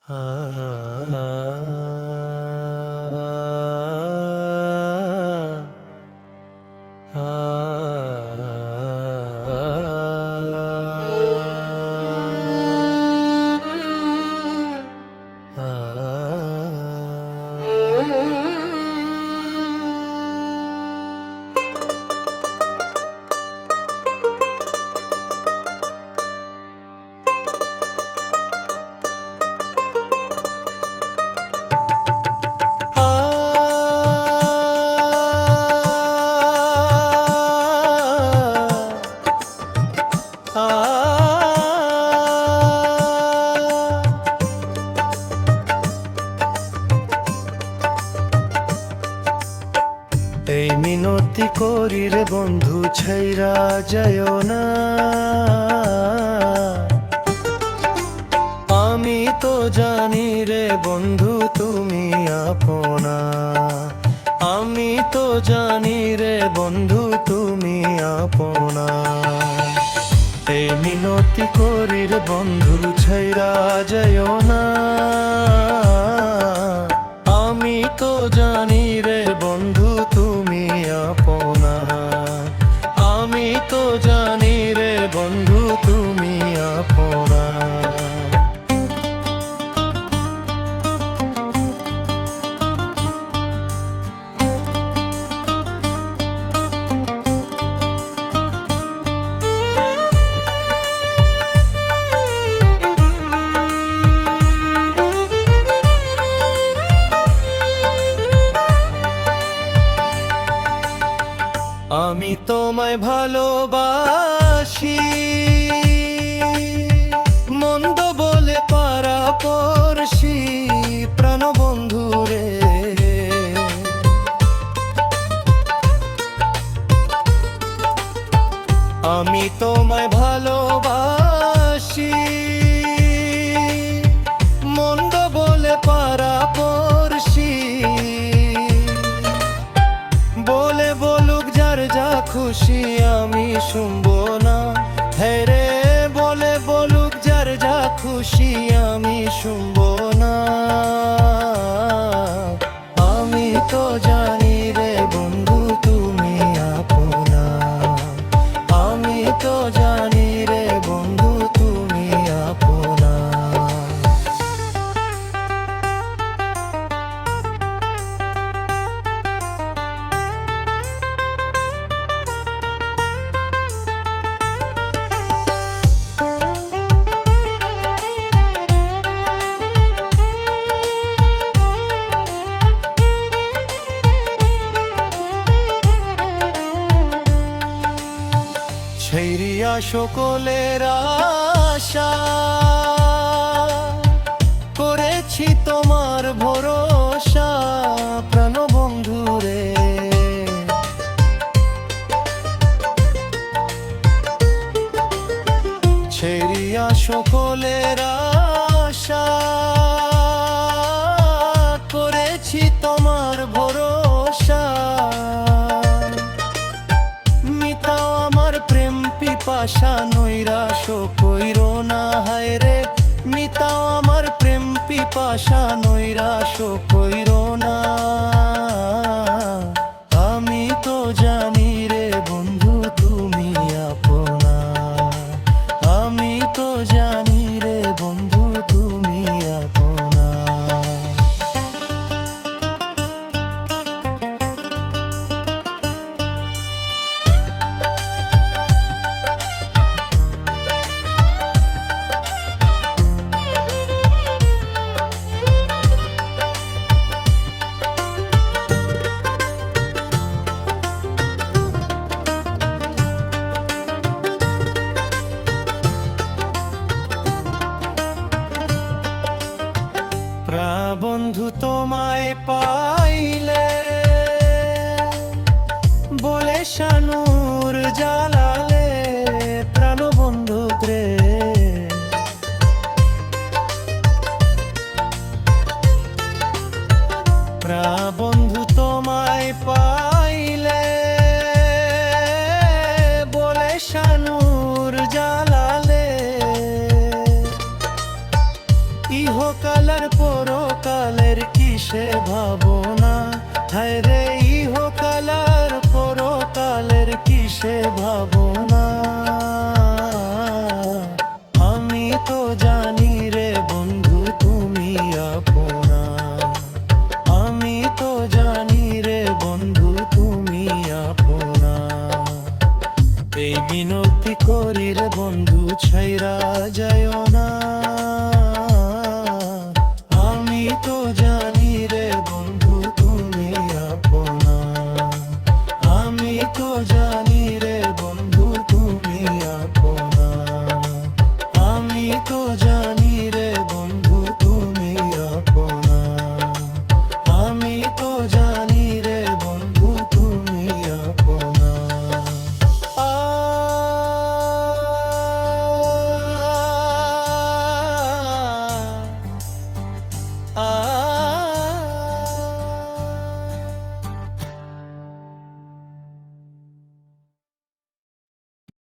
এই মিনতি করি রে বন্ধু, ছাইরা যায়ও না। আমি তো জানি রে বন্ধু তুমি আপনা, আমি তো জানি রে বন্ধু তুমি আপনা। এই মিনতি করি রে বন্ধু, ছাইরা যায়ও না। আমি তো জানি রে বন্ধু তুমি আপনা, আমি তো জানি রে বন্ধু তুমি আপনা। আমি তোমায় ভালোবাসি, মন্দ বলে পারা পড়শি প্রাণ বন্ধু রে। আমি তোমায় ভালোবাসি, মন্দ বলে পারা পড়শি। বলে বলুক যার যা খুশি আমি শুনবো না। হ্যাঁ রে, বলে বলুক যার যা খুশি আমি শুনবো না। আমি তো জানি রে বন্ধু তুমি আপনা, আমি তো জানি রে বন্ধু তুমি আপনা। ছেড়িয়া সকলের আশা করেছি তোমার ভরসা প্রাণ বন্ধু রে। ছেড়িয়া সকলের আশা করেছি তোমার ভরসা। মিটাও আমার প্রেম পিপাসা, নৈরাশ কইরো না। হায় রে, মিটাও আমার প্রেম পিপাসা, নৈরাশ কইরো না। আমি তো জানি রে বন্ধু তুমি আপনা, আমি তো জানি রে বন্ধু তুমি আপনা। বন্ধু তোমায় পাইলে বলে শানুর জ্বালালে প্রাণ বন্ধু রে। বন্ধু তোমায় পাইলে বলে শানুর জ্বালালে ইহকাল ইহকালার পরকালের কিসে ভাবনা, হায় রে ইহকালার পরকালের কিসে ভাবনা।